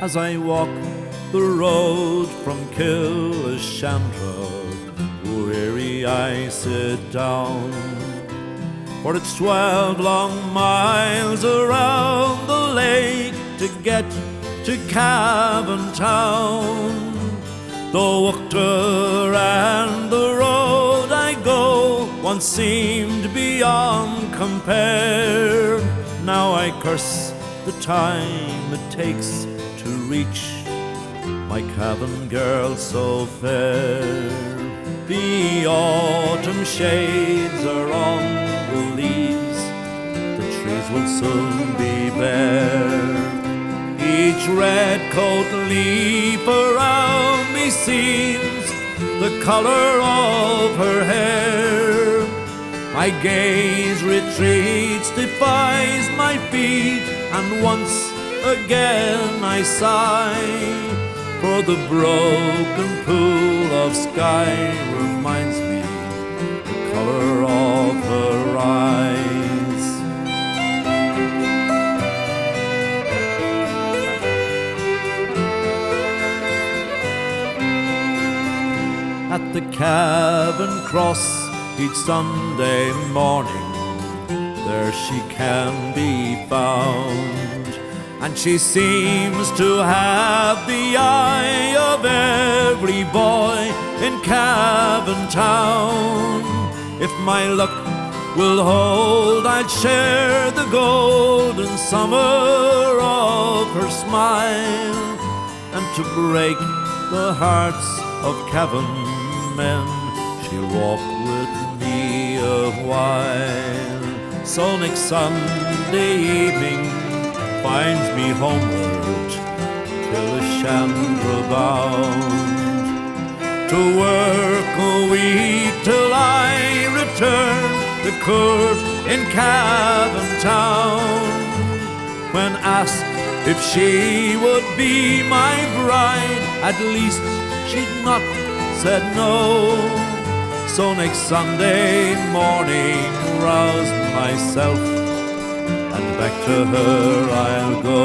As I walk the road from Killashandra, weary I sit down, for it's 12 long miles around the lake to get to Cavan Town. The water and the road I go once seemed beyond compare. Now I curse the time it takes to reach my Cavan girl so fair. The autumn shades are on the leaves, the trees will soon be bare. Each red coat leaf around me seems the color of her hair. My gaze retreats, defies my feet, and once again I sigh, for the broken pool of sky reminds me the color of her eyes. At the Cavan Cross each Sunday morning, there she can be found, and she seems to have the eye of every boy in Cavan Town. If my luck will hold, I'd share the golden summer of her smile, and to break the hearts of Cavan men, she'll walk with me a while. So next Sunday evening finds me homeward, Killashandra bound, to work a week till I return to court in Cavan Town. When asked if she would be my bride, at least she'd not said no. So next Sunday morning rouse myself, and back to her I'll go.